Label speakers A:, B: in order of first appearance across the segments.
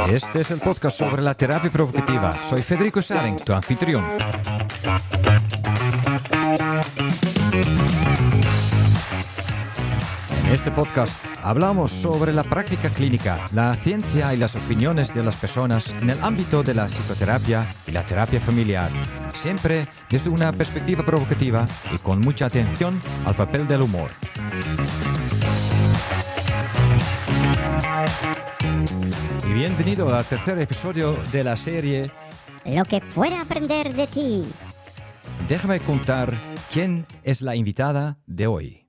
A: Este es el podcast sobre la terapia provocativa. Soy Federico Saren, tu anfitrión. En este podcast hablamos sobre la práctica clínica, la ciencia y las opiniones de las personas en el ámbito de la psicoterapia y la terapia familiar, siempre desde una perspectiva provocativa y con mucha atención al papel del humor. Y bienvenido al tercer episodio de la serie
B: Lo que pueda aprender de ti.
A: Déjame contar quién es la invitada de hoy.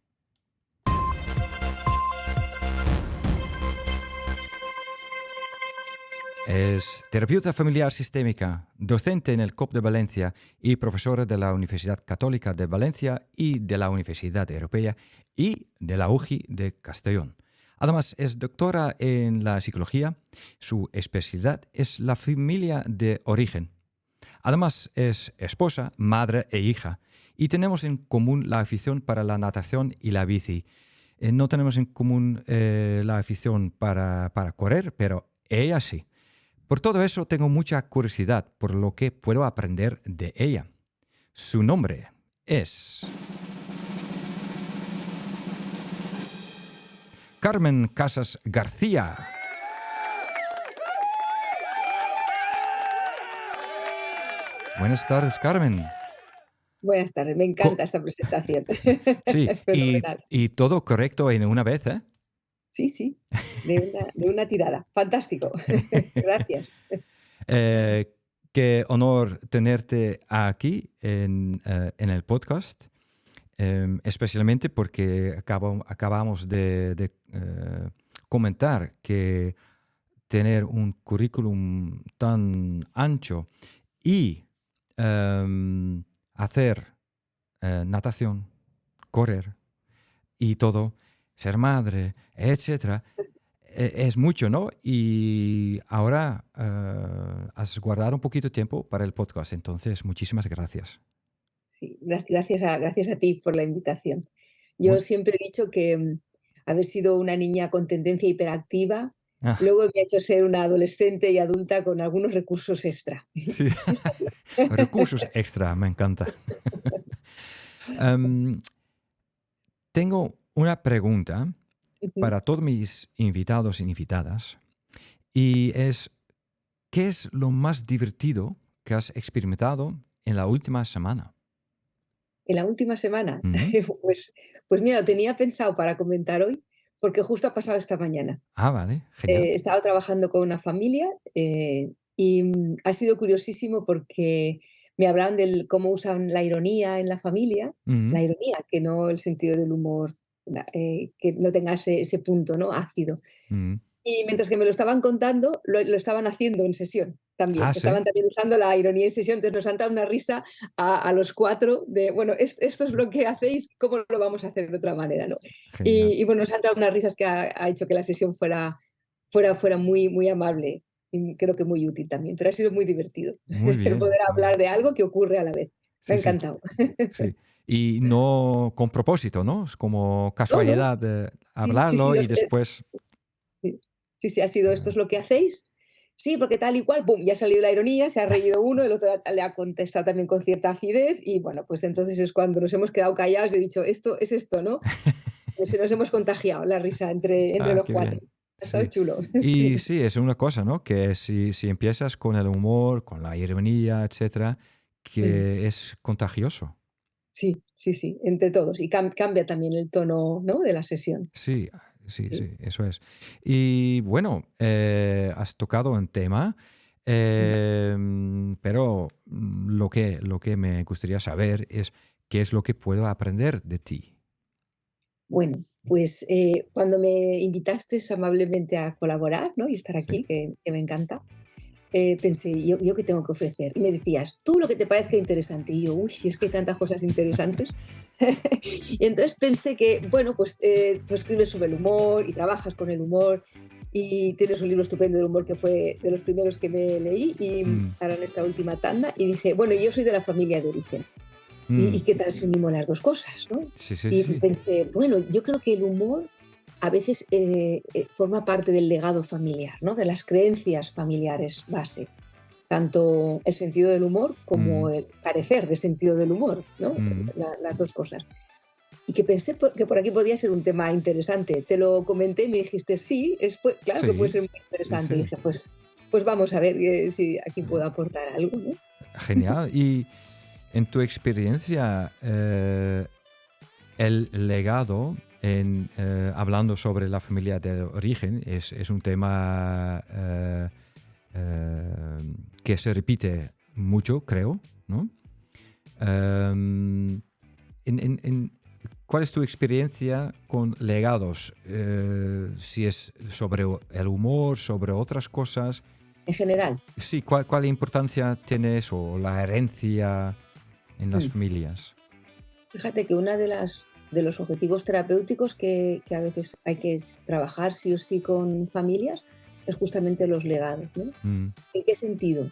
A: Es terapeuta familiar sistémica, docente en el COP de Valencia y profesora de la Universidad Católica de Valencia y de la Universidad Europea y de la UJI de Castellón. Además, es doctora en la psicología. Su especialidad es la familia de origen. Además, es esposa, madre e hija. Y tenemos en común la afición para la natación y la bici. No tenemos en común la afición para correr, pero ella sí. Por todo eso, tengo mucha curiosidad por lo que puedo aprender de ella. Su nombre es Carmen Casas García. Buenas tardes, Carmen.
C: Buenas tardes, me encanta esta presentación.
A: Sí, y todo correcto en una vez, ¿eh?
C: Sí, de una tirada. Fantástico. Gracias.
A: Qué honor tenerte aquí en el podcast, especialmente porque acabamos de comentar que tener un currículum tan ancho y hacer natación, correr y todo, ser madre, etcétera, es mucho, ¿no? Y ahora has guardado un poquito de tiempo para el podcast, entonces muchísimas gracias.
C: Sí, gracias a ti por la invitación. Yo
A: Bueno,
C: siempre he dicho que haber sido una niña con tendencia hiperactiva,
A: ah,
C: luego me ha hecho ser una adolescente y adulta con algunos recursos extra.
A: sí,
C: Está bien.
A: recursos extra, me encanta. Em, Tengo una pregunta
C: Ujú.
A: para todos mis invitados y invitadas, y es, ¿qué es lo más divertido que has experimentado en la última semana?
C: En la última semana,
A: Ujú.
C: pues mira, lo tenía pensado para comentar hoy, porque justo ha pasado esta mañana.
A: Ah, vale, genial.
C: He estado trabajando con una familia y ha sido curiosísimo porque me hablaban de cómo usan la ironía en la familia,
A: Ujú,
C: la ironía, que no el sentido del humor, que no tenga ese punto, ¿no? Ácido.
A: ujú.
C: Y mientras que me lo estaban contando, lo estaban haciendo en sesión también.
A: Ah, sí,
C: Estaban también usando la ironía en sesión, entonces nos han dado una risa a los cuatro de, bueno, esto es lo que hacéis, ¿cómo lo vamos a hacer de otra manera, no?
A: genial.
C: Y bueno, nos han dado unas risas que ha hecho que la sesión fuera muy, muy amable y creo que muy útil también, pero ha sido muy divertido
A: Muy
C: el
A: bien,
C: poder
A: muy
C: hablar
A: bien.
C: de algo que ocurre a la vez. Me ha
A: Sí, sí,
C: encantado.
A: sí. Y no con propósito, ¿no? Es como
C: No, no,
A: casualidad de
C: sí,
A: hablarlo y después...
C: sí, sí, ha sido esto
A: Ah,
C: es lo que hacéis. Sí, porque tal y cual, pum, ya ha salido la ironía, se ha reído uno, el otro le ha contestado también con cierta acidez y bueno, pues entonces es cuando nos hemos quedado callados y he dicho, esto es esto, ¿no? Pues nos hemos contagiado la risa entre
A: ah,
C: los
A: qué
C: cuatro.
A: bien.
C: Ha estado
A: Sí.
C: chulo.
A: Y
C: Sí,
A: sí, es una cosa, ¿no? Que si empiezas con el humor, con la ironía, etcétera,
C: mm,
A: que es contagioso.
C: sí, entre todos. Y cambia también el tono, ¿no? De la sesión.
A: Sí, sí,
C: Sí.
A: sí, eso es. Y bueno, has tocado un tema,
C: Mm.
A: pero lo que me gustaría saber es qué es lo que puedo aprender de ti.
C: Bueno, pues cuando me invitaste amablemente a colaborar, ¿no? Y estar
A: Sí.
C: aquí, que me encanta, pensé, ¿yo qué tengo que ofrecer? Y me decías, tú lo que te parezca interesante. Y yo, uy, si es que hay tantas cosas interesantes. Y entonces pensé que, bueno, pues tú escribes sobre el humor y trabajas con el humor y tienes un libro estupendo del humor que fue de los primeros que me leí y
A: Mm,
C: ahora en esta última tanda. Y dije, bueno, yo soy de la familia de origen. ¿Y
A: mm.
C: qué tal si unimos las dos cosas, no?
A: Sí, sí,
C: Y
A: sí.
C: pensé, bueno, yo creo que el humor a veces forma parte del legado familiar, ¿no? De las creencias familiares base. Tanto el sentido del humor como
A: Mm,
C: el carecer de sentido del humor, ¿no?
A: mm.
C: Las dos cosas. Y que pensé que por aquí podía ser un tema interesante. Te lo comenté y me dijiste, sí, claro que puede
A: Sí,
C: ser muy
A: sí,
C: interesante. Y
A: sí.
C: dije, pues vamos a ver si aquí puedo aportar algo, ¿no?
A: Genial. Y en tu experiencia, el legado, hablando sobre la familia del origen, es un tema que se repite mucho, creo, ¿no? Em, ¿Cuál es tu experiencia con legados? Si es sobre el humor, sobre otras cosas.
C: En general.
A: Sí, ¿cuál importancia tiene eso, la herencia en las
C: Mm.
A: familias?
C: Fíjate que una de los objetivos terapéuticos que a veces hay que trabajar sí o sí con familias es justamente los legados, ¿no?
A: Mm,
C: ¿En qué sentido?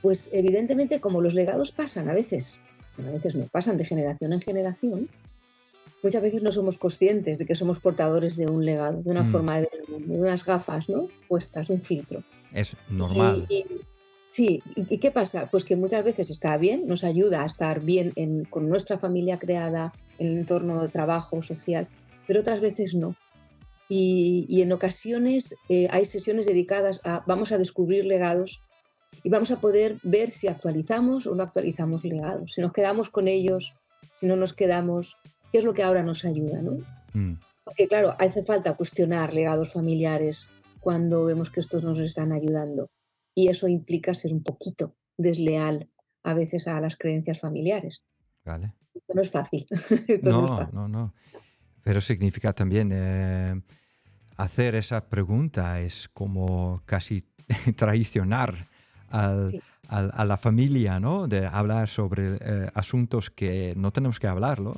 C: Pues evidentemente como los legados pasan a veces, bueno, a veces no, pasan de generación en generación, muchas veces no somos conscientes de que somos portadores de un legado, de una
A: mm.
C: forma de ver el mundo, de unas gafas, ¿no? Puestas, un filtro.
A: Es
C: Y,
A: normal.
C: y- sí, ¿y qué pasa? Pues que muchas veces está bien, nos ayuda a estar bien con nuestra familia creada, en el entorno de trabajo, social, pero otras veces no. Y en ocasiones hay sesiones dedicadas a vamos a descubrir legados y vamos a poder ver si actualizamos o no actualizamos legados, si nos quedamos con ellos, si no nos quedamos, qué es lo que ahora nos ayuda, ¿no?
A: Mm,
C: Porque claro, hace falta cuestionar legados familiares cuando vemos que estos nos están ayudando. Y eso implica ser un poquito desleal a veces a las creencias familiares.
A: vale.
C: Esto no es fácil. Esto no es
A: No,
C: fácil.
A: no, no. Pero significa también hacer esa pregunta es como casi traicionar al-
C: Sí.
A: a la familia, ¿no? De hablar sobre asuntos que no tenemos que hablarlo.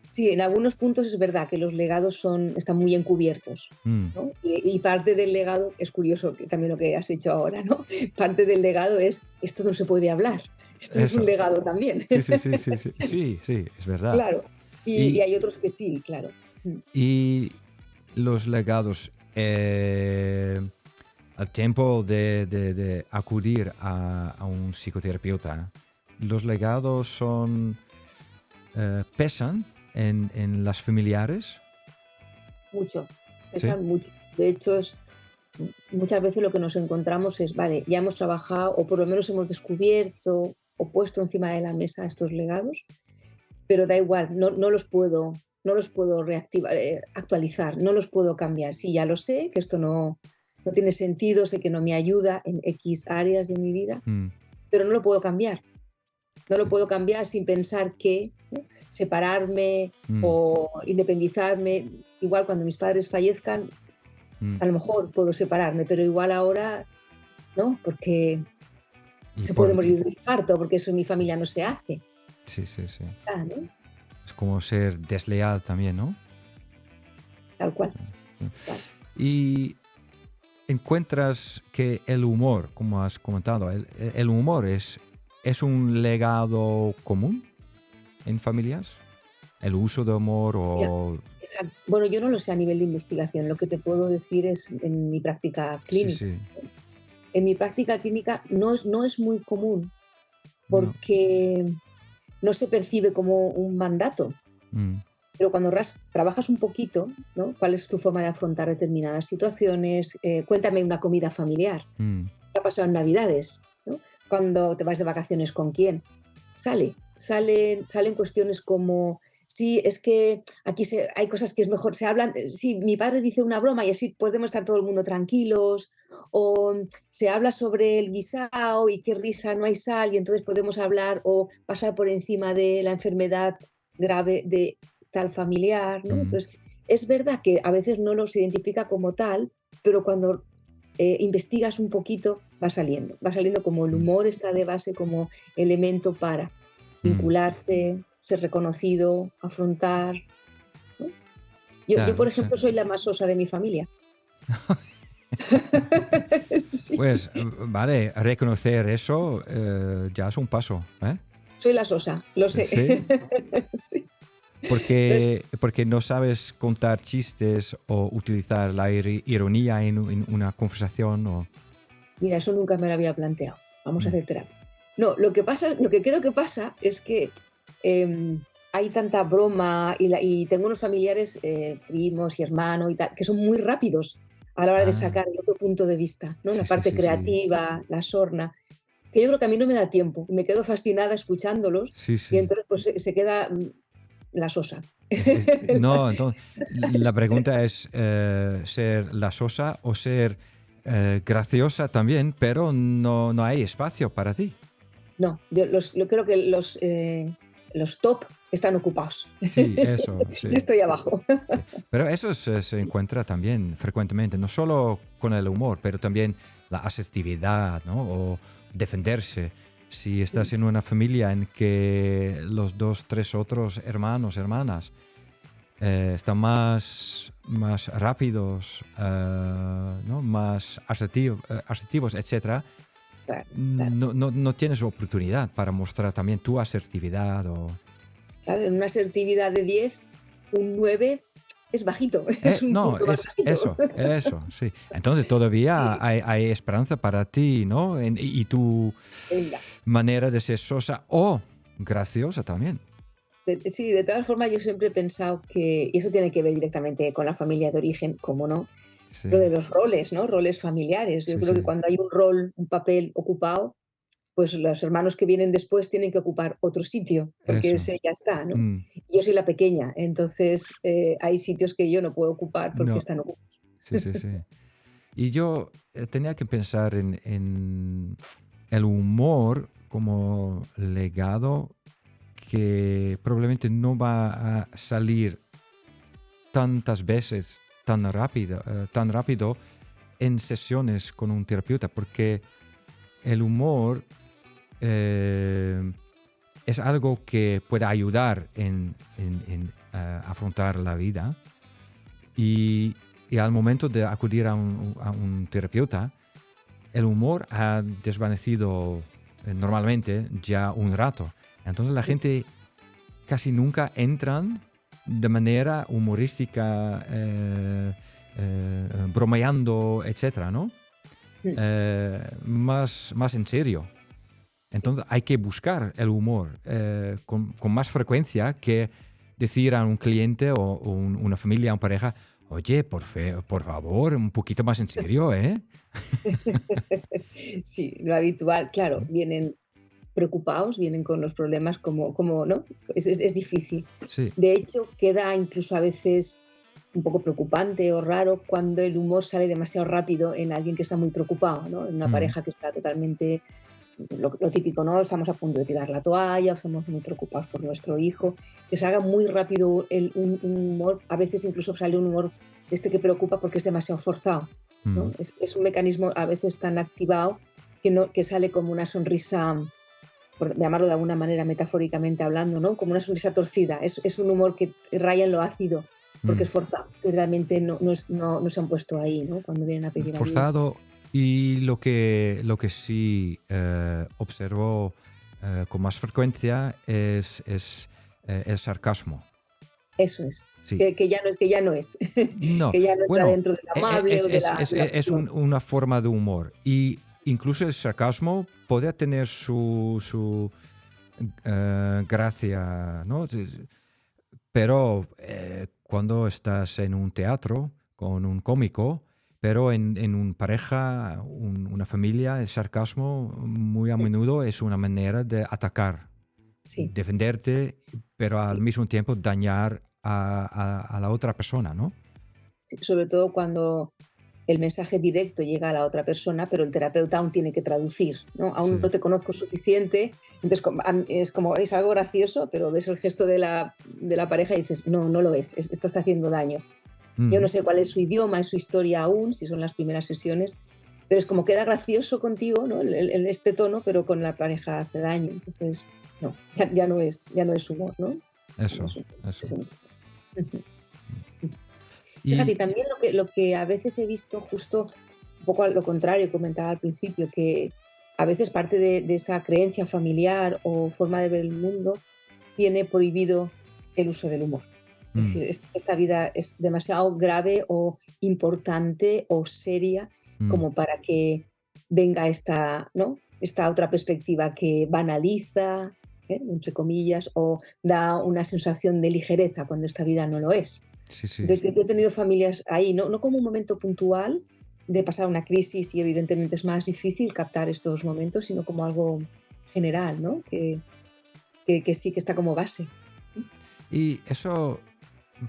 C: Sí, en algunos puntos es verdad que los legados están muy encubiertos,
A: Mm,
C: ¿no? Y parte del legado, es curioso que también lo que has hecho ahora, ¿no? Parte del legado es, esto no se puede hablar, esto es un
A: eso.
C: legado también.
A: Sí, sí, sí, sí, sí. Sí, sí, es verdad.
C: Claro. Y
A: Y,
C: hay otros que sí, claro.
A: y los legados, al tiempo de acudir a un psicoterapeuta, los legados pesan en las familiares.
C: Mucho,
A: Sí.
C: pesan mucho. De hecho, muchas veces lo que nos encontramos es, vale, ya hemos trabajado o por lo menos hemos descubierto o puesto encima de la mesa estos legados, pero da igual, no los puedo reactivar, actualizar, no los puedo cambiar. Sí, ya lo sé, que esto no tiene sentido, sé que no me ayuda en X áreas de mi vida,
A: Mm,
C: pero no lo puedo cambiar. No lo
A: sí.
C: puedo cambiar sin pensar que, ¿no? Separarme
A: Mm,
C: o independizarme. Igual cuando mis padres fallezcan,
A: mm.
C: a lo mejor puedo separarme, pero igual ahora no, porque
A: Y
C: se puede
A: por,
C: morir de infarto, porque eso en mi familia no se hace.
A: sí, sí, sí.
C: Ah, ¿no?
A: Es como ser desleal también, ¿no?
C: Tal cual. Tal.
A: Y encuentras que el humor, como has comentado, el humor es un legado común en familias. El uso de humor
C: Mira,
A: o...
C: exacto. Bueno, yo no lo sé a nivel de investigación. Lo que te puedo decir es en mi práctica
A: Sí,
C: clínica.
A: sí.
C: En mi práctica clínica no es muy común
A: No.
C: porque no se percibe como un mandato.
A: Mm,
C: Pero cuando trabajas un poquito, ¿no? ¿Cuál es tu forma de afrontar determinadas situaciones? Cuéntame una comida familiar.
A: mm,
C: ¿Qué ha pasado en Navidades? ¿No? Cuando te vas de vacaciones, ¿con quién? Salen cuestiones como, sí, es que aquí hay cosas que es mejor, se hablan, sí, mi padre dice una broma y así podemos estar todo el mundo tranquilos, o se habla sobre el guisao y qué risa, no hay sal, y entonces podemos hablar o pasar por encima de la enfermedad grave de tal familiar, ¿no?
A: mm,
C: Entonces, es verdad que a veces no los identifica como tal, pero cuando investigas un poquito, va saliendo como el
A: mm,
C: humor está de base como elemento para
A: mm.
C: vincularse, ser reconocido, afrontar, ¿no? Yo,
A: Claro,
C: por
A: sí.
C: ejemplo, soy la más sosa de mi familia. Sí,
A: Pues vale, reconocer eso ya es un paso, ¿eh?
C: soy la sosa, lo sé.
A: Sí.
C: Sí. Entonces,
A: Porque no sabes contar chistes o utilizar la ironía en una conversación o...
C: mira, eso nunca me lo había planteado. Vamos a
A: Mm.
C: hacer terapia. No, lo que creo que pasa es que hay tanta broma y tengo unos familiares, primos y hermanos y tal, que son muy rápidos a la hora de
A: Ah,
C: sacar el otro punto de vista, ¿no?
A: sí,
C: La
A: sí,
C: parte
A: sí, sí.
C: creativa, la sorna, que yo creo que a mí no me da tiempo. Me quedo fascinada escuchándolos
A: Sí,
C: y
A: sí.
C: entonces pues se queda la sosa.
A: No, entonces, la pregunta es ser la sosa o ser graciosa también, pero no hay espacio para ti.
C: No, yo creo que los top están ocupados.
A: Sí, eso,
C: Yo
A: sí.
C: estoy abajo.
A: Sí. Pero eso se encuentra también frecuentemente, no solo con el humor, pero también la asertividad, ¿no? O defenderse. Si estás en una familia en que los dos, tres otros hermanos, hermanas, están más rápidos, ¿no? Más asertivos, etcétera,
C: Claro, claro.
A: no tienes oportunidad para mostrar también tu asertividad o...
C: Claro, en una asertividad de 10, un 9 es bajito, es un
A: No,
C: punto más
A: es
C: bajito.
A: eso, sí. Entonces todavía
C: Sí,
A: hay esperanza para ti, ¿no? Y tu
C: venga.
A: manera de ser sosa o graciosa también.
C: Sí, de todas formas, yo siempre he pensado que, y eso tiene que ver directamente con la familia de origen, como no, lo
A: Sí,
C: de los roles, ¿no? Roles familiares. Yo
A: sí,
C: creo que
A: sí,
C: cuando hay un rol, un papel ocupado, pues los hermanos que vienen después tienen que ocupar otro sitio, porque
A: eso.
C: ese ya está, ¿no?
A: Mm,
C: Yo soy la pequeña, entonces hay sitios que yo no puedo ocupar porque
A: no,
C: están ocupados.
A: sí, sí, sí. Y yo tenía que pensar en el humor como legado que probablemente no va a salir tantas veces tan rápido en sesiones con un terapeuta, porque el humor eh, es algo que puede ayudar en afrontar la vida y, y al momento de acudir a un terapeuta, el humor ha desvanecido normalmente ya un rato. Entonces la gente casi nunca entran de manera humorística, bromeando, etcétera, ¿no? Más en serio.
C: Sí.
A: Entonces hay que buscar el humor con más frecuencia que decir a un cliente o una familia, a una pareja, oye, por favor, un poquito más en serio, ¿eh?
C: Sí, lo habitual, claro, vienen preocupados, vienen con los problemas como ¿no? Es difícil.
A: Sí,
C: De hecho, queda incluso a veces un poco preocupante o raro cuando el humor sale demasiado rápido en alguien que está muy preocupado, ¿no? En una
A: mm,
C: pareja que está totalmente, lo típico, ¿no? Estamos a punto de tirar la toalla, o estamos muy preocupados por nuestro hijo, que salga muy rápido un humor, a veces incluso sale un humor de este que preocupa porque es demasiado forzado, ¿no?
A: mm.
C: Es un mecanismo a veces tan activado que, no, que sale como una sonrisa, por llamarlo de alguna manera metafóricamente hablando, ¿no? Como una sonrisa torcida. Es un humor que raya en lo ácido, porque
A: Mm.
C: es forzado, que realmente no se han puesto ahí, ¿no? Cuando vienen a pedir ayuda.
A: Forzado y lo que sí observo con más frecuencia es el sarcasmo.
C: Eso es.
A: Sí.
C: Que ya no es,
A: No,
C: que ya no entra
A: bueno,
C: dentro del amable o
A: es,
C: de la
A: es
C: pasión.
A: una forma de humor y incluso el sarcasmo podría tener su gracia, ¿no? Pero cuando estás en un teatro con un cómico, pero en una pareja, una familia, el sarcasmo muy a
C: Mm,
A: menudo es una manera de atacar,
C: sí,
A: defenderte, pero al
C: sí,
A: mismo tiempo dañar a la otra persona, ¿no?
C: sí. Sobre todo cuando el mensaje directo llega a la otra persona, pero el terapeuta aún tiene que traducir, ¿no? Aún
A: Sí.
C: no te conozco suficiente, entonces es como, es algo gracioso, pero ves el gesto de la pareja y dices, no, no lo es, esto está haciendo daño. Yo no
A: Mm.
C: sé cuál es su idioma, es su historia aún, si son las primeras sesiones, pero es como queda gracioso contigo, ¿no? Este tono, pero con la pareja hace daño. Entonces, no, ya no es humor, ¿no? Ya no
A: Eso,
C: es humor, en ese
A: eso.
C: sentido. Fíjate, y
A: Y
C: también lo que a veces he visto justo un poco a lo contrario, comentaba al principio, que a veces parte de esa creencia familiar o forma de ver el mundo tiene prohibido el uso del humor. Es
A: Mm,
C: decir, esta vida es demasiado grave o importante o seria
A: mm.
C: como para que venga esta, ¿no? Esta otra perspectiva que banaliza, entre comillas, o da una sensación de ligereza cuando esta vida no lo es.
A: Sí, sí.
C: Entonces, yo he tenido familias ahí, no como un momento puntual de pasar una crisis y evidentemente es más difícil captar estos momentos, sino como algo general, ¿no? Que sí que está como base.
A: Y eso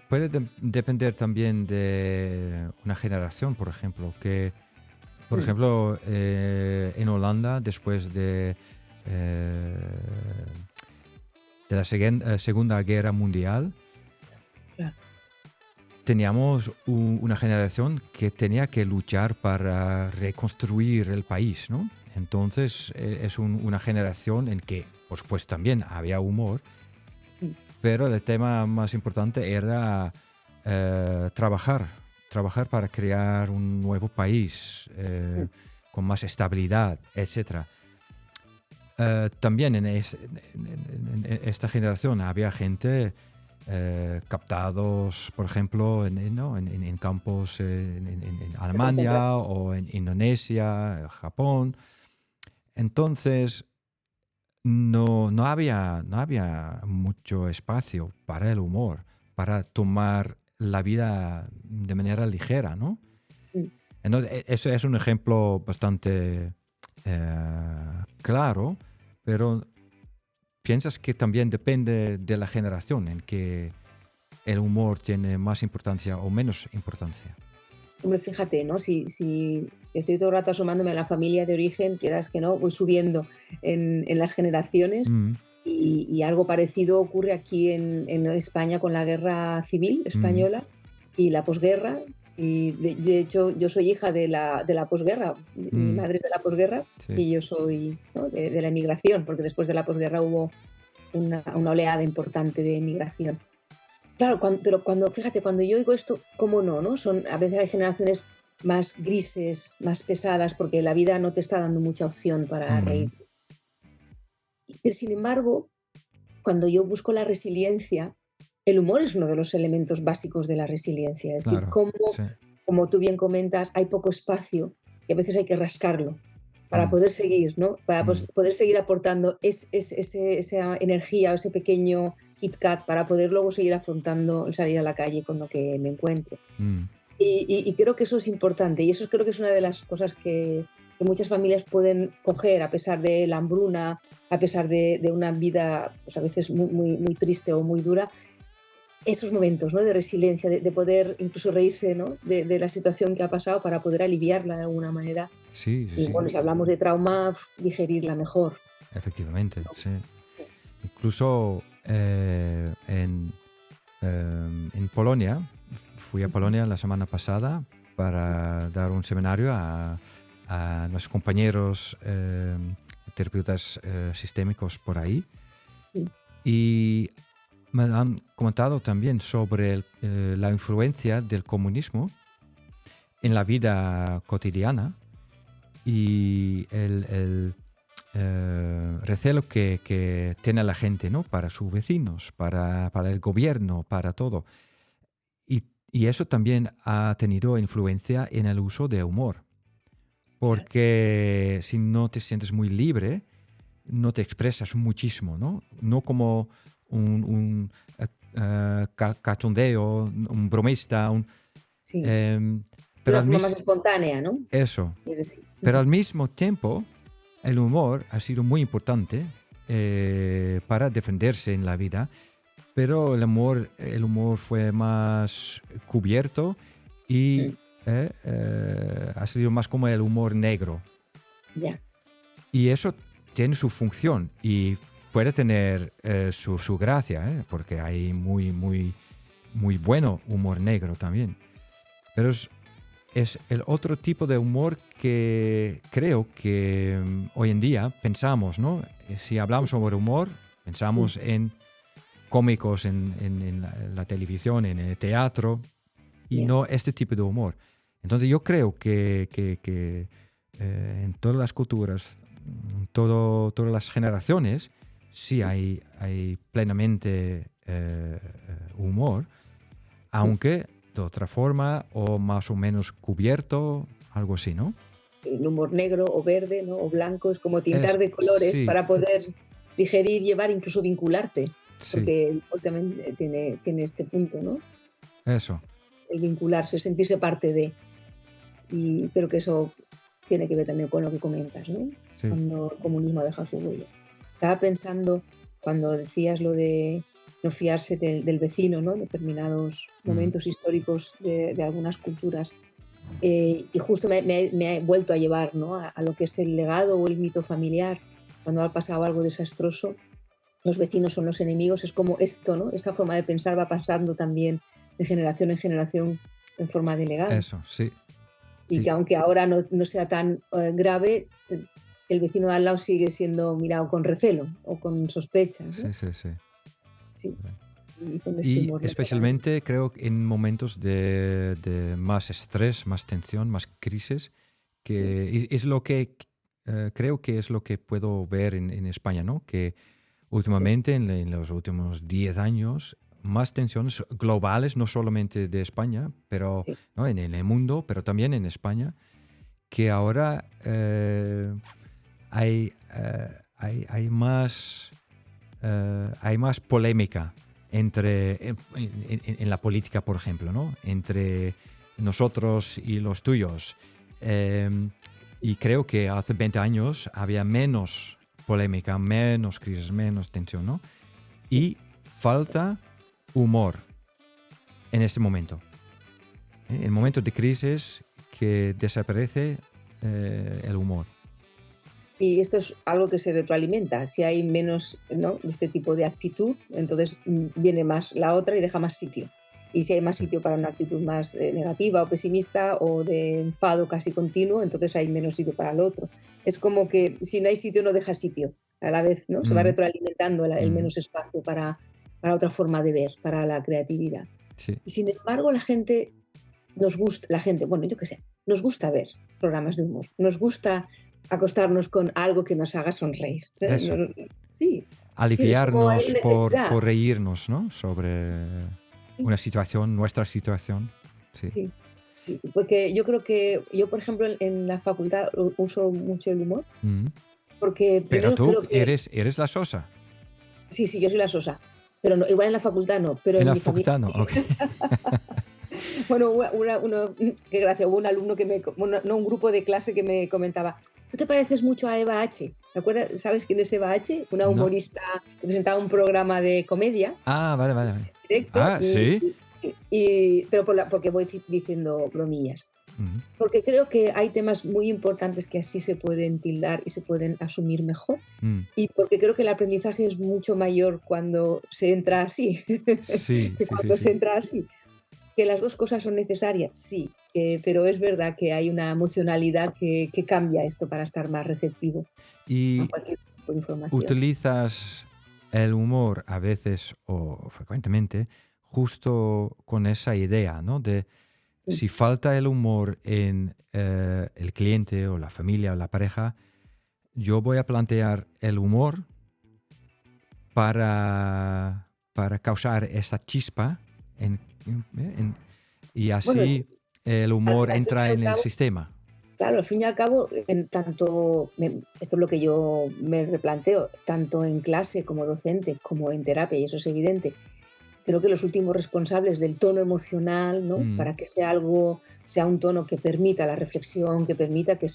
A: puede depender también de una generación, por ejemplo, que, por
C: Mm,
A: ejemplo, en Holanda, después eh, de la Segunda Guerra Mundial,
C: claro,
A: teníamos una generación que tenía que luchar para reconstruir el país, ¿no? Entonces, es una generación en que, por supuesto, también había humor,
C: mm,
A: pero el tema más importante era trabajar para crear un nuevo país
C: mm,
A: con más estabilidad, etcétera. También en esta generación había gente captados, por ejemplo, ¿no? en campos en
C: de concentración.
A: Alemania o en Indonesia, Japón. Entonces, no había mucho espacio para el humor, para tomar la vida de manera ligera, ¿no?
C: Mm.
A: Entonces, eso es un ejemplo bastante claro, pero piensas que también depende de la generación en que el humor tiene más importancia o menos importancia.
C: Hombre, fíjate, ¿no? Si estoy todo el rato asomándome a la familia de origen, quieras que no, voy subiendo en las generaciones
A: Mm,
C: y algo parecido ocurre aquí en España con la guerra civil
A: mm,
C: española y la posguerra. Y de hecho, yo soy hija de la posguerra. Mi
A: mm,
C: madre es de la posguerra
A: sí,
C: y yo soy, ¿no? de la emigración, porque después de la posguerra hubo una oleada importante de emigración. Claro, pero cuando, fíjate, cuando yo oigo esto, ¿cómo no, no? A veces hay generaciones más grises, más pesadas, porque la vida no te está dando mucha opción para
A: mm,
C: reír. Pero sin embargo, cuando yo busco la resiliencia, el humor es uno de los elementos básicos de la resiliencia. Es decir,
A: claro,
C: cómo,
A: sí.
C: como tú bien comentas, hay poco espacio y a veces hay que rascarlo para
A: Mm,
C: poder seguir, ¿no? Para
A: mm,
C: poder seguir aportando esa energía o ese pequeño Kit Kat para poder luego seguir afrontando el salir a la calle con lo que me encuentro.
A: mm,
C: Y creo que eso es importante y eso creo que es una de las cosas que muchas familias pueden coger a pesar de la hambruna, a pesar de una vida pues a veces muy, muy, muy triste o muy dura, esos momentos, ¿no? De resiliencia, de poder incluso reírse, ¿no? De la situación que ha pasado para poder aliviarla de alguna manera.
A: sí, sí,
C: Y
A: sí,
C: bueno, si hablamos de trauma, digerirla mejor.
A: efectivamente, sí. Incluso en Polonia, fui a
C: Ujú,
A: Polonia la semana pasada para dar un seminario a los compañeros terapeutas sistémicos por ahí
C: sí,
A: y me han comentado también sobre la influencia del comunismo en la vida cotidiana y el recelo que tiene la gente, ¿no? Para sus vecinos, para el gobierno, para todo. Y eso también ha tenido influencia en el uso de humor,
C: claro.
A: porque si no te sientes muy libre, no te expresas muchísimo, ¿no? No como un cachondeo, un bromista,
C: Sí,
A: em,
C: de
A: pero
C: una forma más espontánea, ¿no?
A: eso.
C: Quiero decir.
A: Pero
C: Ujú,
A: al mismo tiempo, el humor ha sido muy importante para defenderse en la vida, pero el humor fue más cubierto y
C: mm,
A: ha sido más como el humor negro.
C: ya,
A: Y eso tiene su función y puede tener su gracia, porque hay muy, muy, muy bueno humor negro también. Pero es el otro tipo de humor que creo que hoy en día pensamos, ¿no? Si hablamos sobre humor,
C: mm,
A: pensamos en cómicos en la televisión, en el teatro, y
C: ya,
A: no este tipo de humor. Entonces yo creo que en todas las culturas, todas las generaciones, sí hay plenamente humor, aunque de otra forma o más o menos cubierto, algo así, ¿no?
C: El humor negro o verde, ¿no? O blanco, es como tintar
A: Es,
C: de colores
A: sí,
C: para poder digerir, llevar, incluso vincularte,
A: sí,
C: porque el humor también tiene este punto, ¿no?
A: eso,
C: El vincularse, sentirse parte de. Y creo que eso tiene que ver también con lo que comentas, ¿no?
A: sí.
C: Cuando el comunismo deja su huella. Estaba pensando cuando decías lo de no fiarse del vecino, ¿no? En determinados
A: Mm,
C: momentos históricos de algunas culturas. Y justo me he vuelto a llevar, ¿no? A lo que es el legado o el mito familiar. Cuando ha pasado algo desastroso, los vecinos son los enemigos. Es como esto, ¿no? Esta forma de pensar va pasando también de generación en generación en forma de legado.
A: eso, sí,
C: Y que
A: sí,
C: aunque ahora no sea tan grave, el vecino de al lado sigue siendo mirado con recelo o con sospechas, ¿no?
A: sí, sí, sí.
C: Sí, y con este
A: Y
C: humor lo tratan.
A: especialmente creo que en momentos de más estrés, más tensión, más crisis,
C: Sí,
A: que es lo que creo que es lo que puedo ver en España, ¿no? Que
C: sí,
A: últimamente, en los últimos 10 años, más tensiones globales, no solamente de España, pero
C: sí.
A: ¿no? En el mundo, pero también en España, que ahora hay más polémica en la política, por ejemplo, ¿no? Entre nosotros y los tuyos. Eh, y creo que hace 20 años había menos polémica, menos crisis, menos tensión, ¿no? Y falta humor en este momento. En
C: Sí.
A: momentos de crisis que desaparece el humor.
C: Y esto es algo que se retroalimenta. Si hay menos, ¿no? De este tipo de actitud, entonces viene más la otra y deja más sitio. Y si hay más
A: Sí.
C: sitio para una actitud más negativa o pesimista o de enfado casi continuo, entonces hay menos sitio para el otro. Es como que si no hay sitio, no deja sitio a la vez, ¿no? Se va
A: Mm,
C: retroalimentando el
A: mm,
C: menos espacio para otra forma de ver, para la creatividad.
A: sí,
C: Y sin embargo, la gente, bueno, yo qué sé, nos gusta ver programas de humor, nos gusta acostarnos con algo que nos haga sonreír.
A: eso.
C: Sí, sí, es como hay
A: Aliviarnos
C: necesidad.
A: por reírnos, ¿no? Sobre
C: Sí,
A: una situación, nuestra situación. Sí.
C: sí, sí, porque yo creo que yo, por ejemplo, en la facultad uso mucho el humor,
A: Mm.
C: porque
A: Pero
C: primero
A: tú
C: creo que
A: eres la sosa.
C: sí, sí, yo soy la sosa, pero igual en la facultad no, pero
A: En
C: en
A: la
C: mi familia
A: facultad, no.
C: sí.
A: Ok.
C: Bueno, qué gracia, hubo un alumno bueno, no, un grupo de clase que me comentaba, tú te pareces mucho a Eva H. ¿Te acuerdas? ¿Sabes quién es Eva H? Una
A: No.
C: humorista que presentaba un programa de comedia
A: Ah, vale, vale, vale.
C: directo
A: Ah, sí.
C: sí, pero porque voy diciendo bromillas.
A: Mm,
C: Porque creo que hay temas muy importantes que así se pueden tildar y se pueden asumir mejor.
A: mm.
C: Y porque creo que el aprendizaje es mucho mayor cuando se entra así,
A: Sí,
C: que
A: sí, sí,
C: cuando
A: sí.
C: se entra así. Que las 2 cosas son necesarias, sí, pero es verdad que hay una emocionalidad que cambia esto para estar más receptivo a
A: Y
C: cualquier tipo de información.
A: utilizas el humor a veces o frecuentemente justo con esa idea, ¿no? De
C: Mm.
A: si falta el humor en el cliente o la familia o la pareja, yo voy a plantear el humor para causar esa chispa y
C: Bueno,
A: así el humor
C: al fin y
A: entra
C: al
A: en el
C: cabo
A: sistema.
C: claro, al fin y al cabo, en tanto esto es lo que yo me replanteo, tanto en clase como docente, como en terapia, y eso es evidente. Creo que los últimos responsables del tono emocional, ¿no?
A: Mm,
C: Para que sea un tono que permita la reflexión, que permita que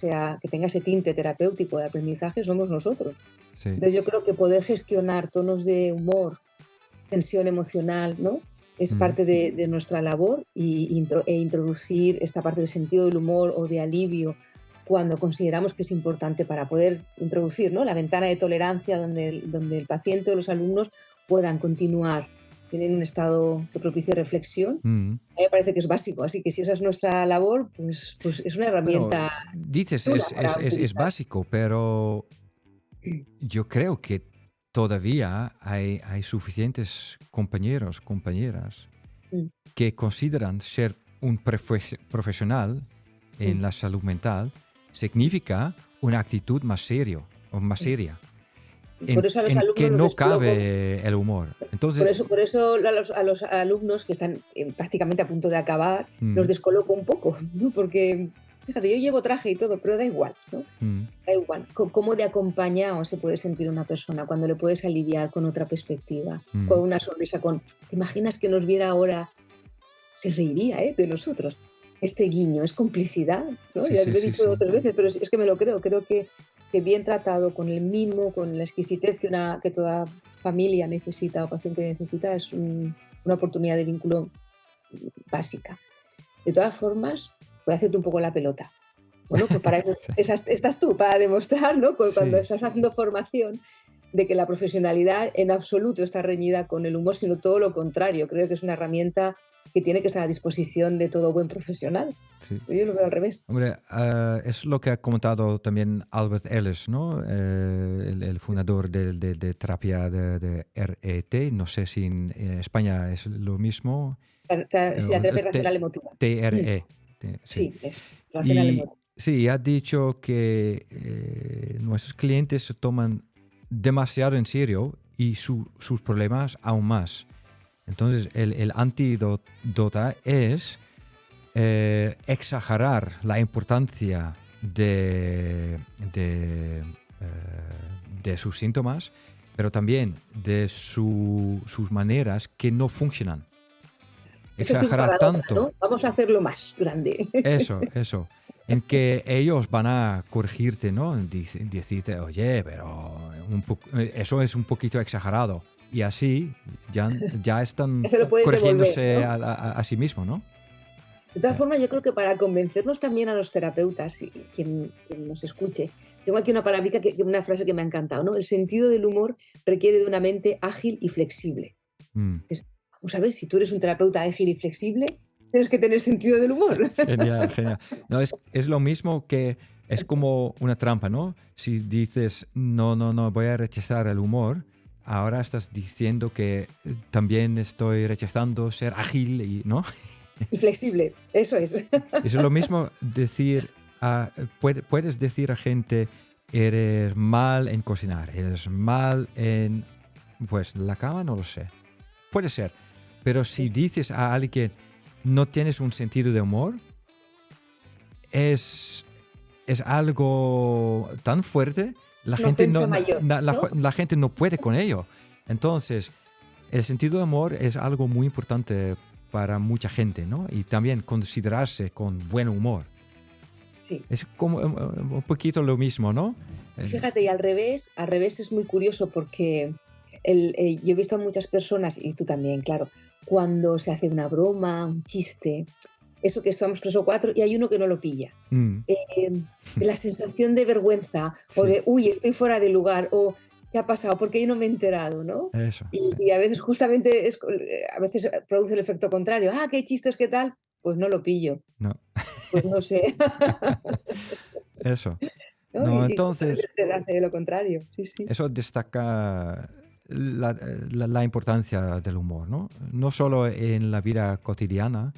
C: tenga ese tinte terapéutico de aprendizaje, somos nosotros.
A: sí.
C: Entonces yo creo que poder gestionar tonos de humor, tensión emocional, ¿no? Es
A: Mm,
C: parte de nuestra labor e introducir esta parte del sentido del humor o de alivio cuando consideramos que es importante para poder introducir, ¿no? La ventana de tolerancia donde el paciente o los alumnos puedan continuar en un estado que propicie reflexión.
A: mm.
C: A mí me parece que es básico, así que si esa es nuestra labor, pues es una
A: Bueno,
C: herramienta
A: dices
C: chula para
A: es
C: utilizar.
A: básico, pero yo creo que todavía hay suficientes compañeros, compañeras
C: Mm,
A: que consideran ser un profesional
C: mm,
A: en la salud mental significa una actitud más serio o más
C: sí,
A: seria.
C: Por eso a los
A: en que
C: alumnos los
A: no
C: descoloco.
A: cabe el humor.
C: Por
A: Entonces,
C: eso, por eso a los alumnos que están prácticamente a punto de acabar, los
A: mm,
C: descoloco un poco, ¿no? Porque, fíjate, yo llevo traje y todo, pero da igual, ¿no?
A: mm,
C: Da igual. Cómo de acompañado se puede sentir una persona cuando le puedes aliviar con otra perspectiva, con
A: mm,
C: una sonrisa, con... ¿Te imaginas que nos viera ahora? Se reiría, ¿eh? De nosotros. Este guiño es complicidad, ¿no?
A: sí,
C: Ya
A: sí,
C: lo he
A: sí,
C: dicho
A: sí.
C: otras veces, pero es que me lo creo. Creo que bien tratado, con el mimo, con la exquisitez que toda familia necesita o paciente necesita, es una oportunidad de vínculo básica. De todas formas, voy a hacerte un poco la pelota. Bueno, pues para eso estás tú, para demostrar, ¿no? Cuando
A: Sí.
C: estás haciendo formación, de que la profesionalidad en absoluto está reñida con el humor, sino todo lo contrario. Creo que es una herramienta que tiene que estar a disposición de todo buen profesional.
A: Sí.
C: Yo lo veo al revés.
A: Hombre, es lo que ha comentado también Albert Ellis, ¿no? El fundador de terapia de RET. No sé si en España es lo mismo.
C: Sí, la
A: O
C: terapia racional emotiva. Mm,
A: TRE. Sí.
C: sí, eso, racional
A: Y
C: emotiva.
A: sí, ha dicho que nuestros clientes se toman demasiado en serio y sus problemas aún más. Entonces, el antídoto es exagerar la importancia de sus síntomas, pero también de sus maneras que no funcionan.
C: Esto es tu
A: Exagerar
C: paradoja,
A: tanto,
C: ¿no? Vamos a hacerlo más grande.
A: eso, en que ellos van a corregirte, ¿no? Decirte, oye, pero eso es un poquito exagerado. Y así ya están
C: Se lo puedes devolver,
A: corrigiéndose
C: ¿no?
A: a sí mismo, ¿no?
C: De todas formas, yo creo que para convencernos también a los terapeutas y quien nos escuche, tengo aquí una palabrica, una frase que me ha encantado, ¿no? El sentido del humor requiere de una mente ágil y flexible.
A: Mm.
C: Dices, vamos a ver, si tú eres un terapeuta ágil y flexible, tienes que tener sentido del humor.
A: Genial, genial. No, es lo mismo que es como una trampa, ¿no? Si dices, no, no, no, voy a rechazar el humor, ahora estás diciendo que también estoy rechazando ser ágil, y, ¿no?
C: Y flexible, eso es.
A: Es lo mismo decir, puedes decir a gente, eres mal en cocinar, eres mal en, pues, la cama, no lo sé. Puede ser. Pero si dices a alguien, no tienes un sentido de humor, es, es algo tan fuerte, la
C: Una
A: gente
C: ofensa mayor, ¿no?
A: la gente no puede con ello. Entonces, el sentido de humor es algo muy importante para mucha gente, ¿no? Y también considerarse con buen humor.
C: Sí.
A: Es como un poquito lo mismo, ¿no?
C: Fíjate, y al revés es muy curioso porque yo he visto a muchas personas, y tú también, claro, cuando se hace una broma, un chiste, eso que estamos tres o cuatro y hay uno que no lo pilla.
A: Mm,
C: La sensación de vergüenza o
A: sí,
C: de, uy, estoy fuera de lugar o ¿qué ha pasado? ¿Por qué yo no me he enterado? ¿No?
A: eso, sí.
C: Y a veces justamente a veces produce el efecto contrario. Ah, qué chistes, qué tal. Pues no lo pillo.
A: No,
C: Pues no sé.
A: eso.
C: ¿No?
A: No,
C: Y
A: entonces,
C: justamente te hace lo contrario. Sí, sí.
A: eso destaca la importancia del humor, ¿no? No solo en la vida cotidiana,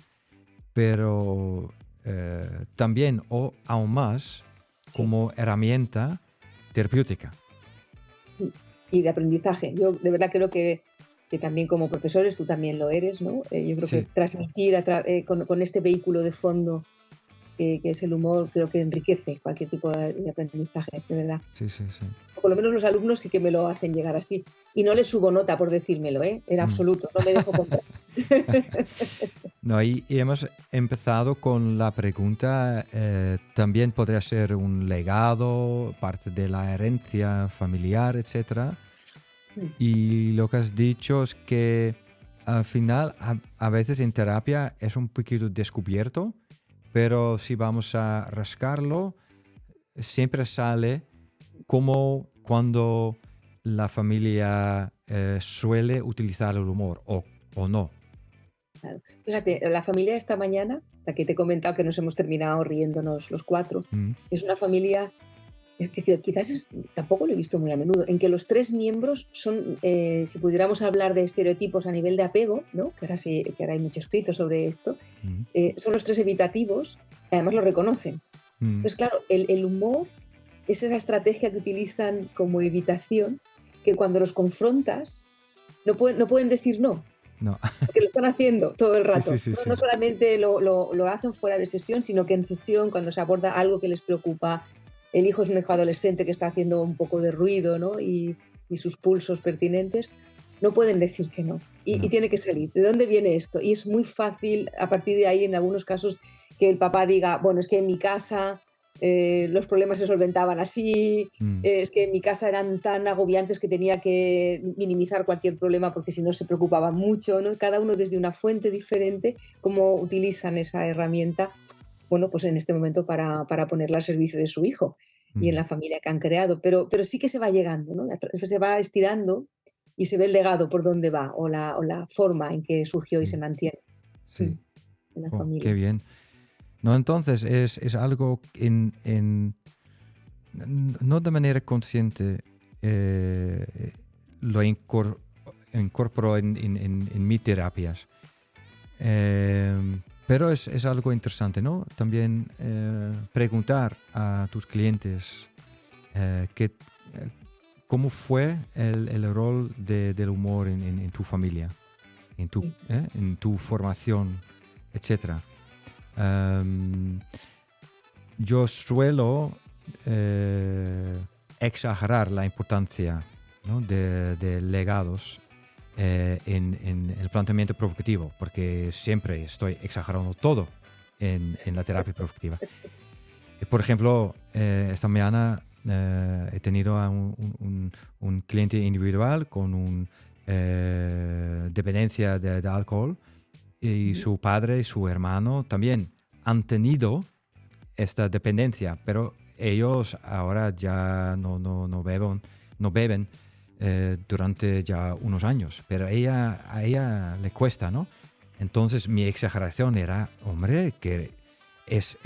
A: pero también o aún más
C: Sí.
A: como herramienta terapéutica.
C: Y de aprendizaje. Yo de verdad creo que también como profesores, tú también lo eres, ¿no? Yo creo que
A: Sí,
C: transmitir con este vehículo de fondo que es el humor, creo que enriquece cualquier tipo de aprendizaje, de verdad.
A: sí, sí, sí.
C: O por lo menos los alumnos sí que me lo hacen llegar así. Y no les subo nota por decírmelo, ¿eh? En
A: Mm.
C: absoluto, no me dejo comprar.
A: No, y hemos empezado con la pregunta, también podría ser un legado, parte de la herencia familiar, etcétera.
C: Mm,
A: Y lo que has dicho es que al final a veces en terapia es un poquito descubierto, pero si vamos a rascarlo, siempre sale como cuando la familia suele utilizar el humor o no.
C: claro. Fíjate, la familia de esta mañana, la que te he comentado que nos hemos terminado riéndonos los cuatro,
A: Mm,
C: es una familia. Es que quizás tampoco lo he visto muy a menudo, en que los tres miembros son, si pudiéramos hablar de estereotipos a nivel de apego, ¿no? Que ahora, sí, que ahora hay mucho escrito sobre esto,
A: mm,
C: son los tres evitativos, además lo reconocen.
A: mm,
C: Entonces, claro, el humor es esa estrategia que utilizan como evitación que cuando los confrontas no pueden decir no,
A: No.
C: porque lo están haciendo todo el
A: Sí,
C: rato.
A: sí, sí,
C: No,
A: sí.
C: no solamente lo hacen fuera de sesión, sino que en sesión, cuando se aborda algo que les preocupa, el hijo es un hijo adolescente que está haciendo un poco de ruido, ¿no? Y sus pulsos pertinentes, no pueden decir que no. Y
A: No.
C: tiene que salir. ¿De dónde viene esto? Y es muy fácil, a partir de ahí, en algunos casos, que el papá diga, bueno, es que en mi casa los problemas se solventaban así,
A: Mm.
C: es que en mi casa eran tan agobiantes que tenía que minimizar cualquier problema porque si no se preocupaban mucho, ¿no? Cada uno desde una fuente diferente, cómo utilizan esa herramienta, bueno, pues en este momento para ponerla al servicio de su hijo y en
A: Mm.
C: la familia que han creado. Pero sí que se va llegando, ¿no? Se va estirando y se ve el legado por dónde va o la forma en que surgió y se
A: Sí,
C: mantiene
A: sí.
C: en la
A: Jo, qué
C: familia.
A: bien. No, entonces es algo no de manera consciente, lo incorporo en mis terapias. Pero es algo interesante, ¿no? También preguntar a tus clientes cómo fue el rol del humor en tu familia,
C: Sí,
A: en tu formación, etc. Yo suelo exagerar la importancia, ¿no? de legados en el planteamiento provocativo, porque siempre estoy exagerando todo en la terapia provocativa. Por ejemplo, esta mañana he tenido a un cliente individual con una dependencia de alcohol y
C: ujú,
A: su padre y su hermano también han tenido esta dependencia, pero ellos ahora ya no beben durante ya unos años, pero a ella le cuesta, ¿no? Entonces mi exageración era, hombre, que es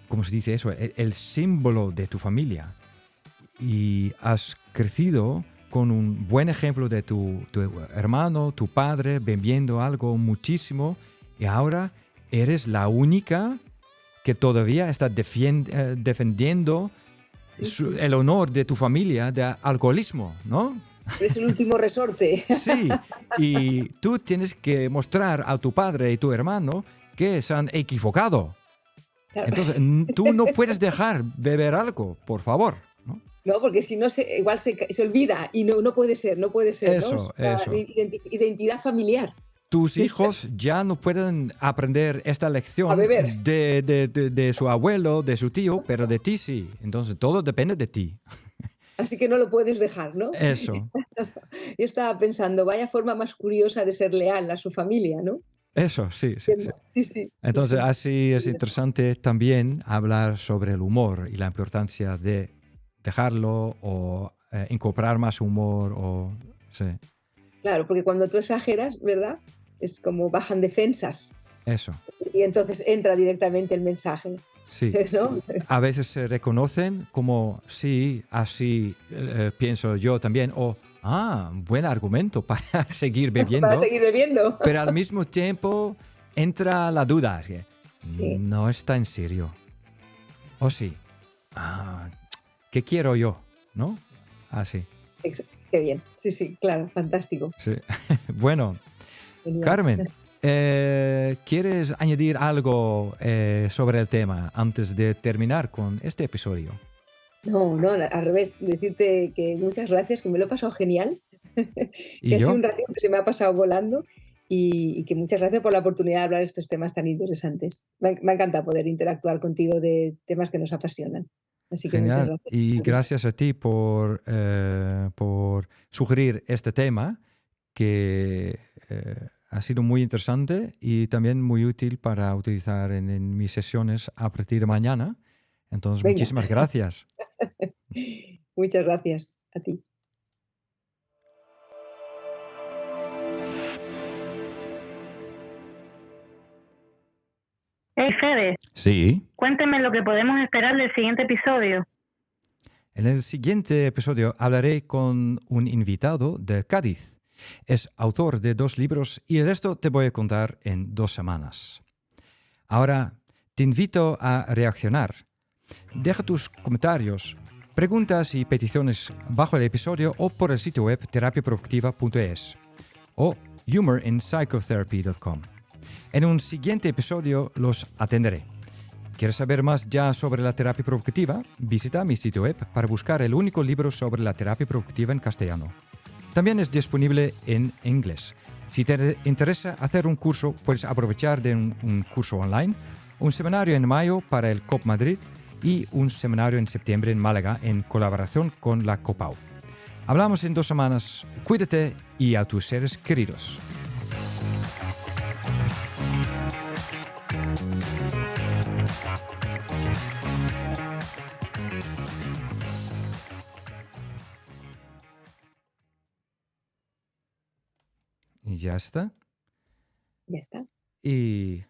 A: ¿cómo se dice eso? El símbolo de tu familia. Y has crecido con un buen ejemplo de tu hermano, tu padre, bebiendo algo muchísimo, y ahora eres la única que todavía está defendiendo
C: sí, sí.
A: el honor de tu familia de alcoholismo, ¿no?
C: Es el último resorte.
A: Sí, y tú tienes que mostrar a tu padre y tu hermano que se han equivocado.
C: Claro.
A: Entonces, tú no puedes dejar beber algo, por favor, ¿no?
C: No, porque si no, igual se olvida y no puede ser, no puede ser, ¿no? Es
A: Eso,
C: una
A: eso.
C: identidad familiar
A: Tus hijos ya no pueden aprender esta
C: a
A: lección
C: beber.
A: de su abuelo, de su tío, pero de ti sí. Entonces, todo depende de ti.
C: Así que no lo puedes dejar, ¿no?
A: Eso,
C: Yo estaba pensando, vaya forma más curiosa de ser leal a su familia, ¿no?
A: eso, sí, sí, sí.
C: Entiendo. Sí, sí, sí,
A: Entonces,
C: sí.
A: así es interesante también hablar sobre el humor y la importancia de dejarlo o incorporar más humor o... Sí,
C: Claro, porque cuando tú exageras, ¿verdad? Es como bajan defensas
A: eso,
C: y entonces entra directamente el mensaje,
A: sí.
C: ¿no?
A: A veces se reconocen como, sí, así pienso yo también, o, buen argumento para seguir
C: Para
A: bebiendo,
C: seguir bebiendo.
A: pero al mismo tiempo entra la duda, que
C: Sí,
A: no está en serio, o sí, ah, ¿qué quiero yo? ¿No? Así,
C: qué bien. Sí, sí, claro, fantástico.
A: sí. Bueno,
C: Genial.
A: Carmen, ¿quieres añadir algo sobre el tema antes de terminar con este episodio?
C: No, no, al revés, decirte que muchas gracias, que me lo he pasado genial, que
A: ¿Y
C: ha sido
A: yo?
C: un ratito que se me ha pasado volando y que muchas gracias por la oportunidad de hablar de estos temas tan interesantes. Me ha encantado poder interactuar contigo de temas que nos apasionan. Así que muchas
A: Genial.
C: gracias.
A: Y gracias a ti por sugerir este tema que ha sido muy interesante y también muy útil para utilizar en mis sesiones a partir de mañana. Entonces,
C: Venga,
A: muchísimas gracias.
C: muchas gracias a ti.
D: Hey Fede,
A: Sí.
D: cuénteme lo que podemos esperar del siguiente episodio.
A: En el siguiente episodio hablaré con un invitado de Cádiz. Es autor de 2 libros y el resto te voy a contar en 2 semanas. Ahora, te invito a reaccionar. Deja tus comentarios, preguntas y peticiones bajo el episodio o por el sitio web terapiaproductiva.es o humorinpsychotherapy.com. En un siguiente episodio los atenderé. ¿Quieres saber más ya sobre la terapia provocativa? Visita mi sitio web para buscar el único libro sobre la terapia provocativa en castellano. También es disponible en inglés. Si te interesa hacer un curso, puedes aprovechar de un curso online, un seminario en mayo para el COP Madrid y un seminario en septiembre en Málaga en colaboración con la COPAU. Hablamos en 2 semanas. Cuídate y a tus seres queridos. Y ya está.
C: Ya está.
A: Y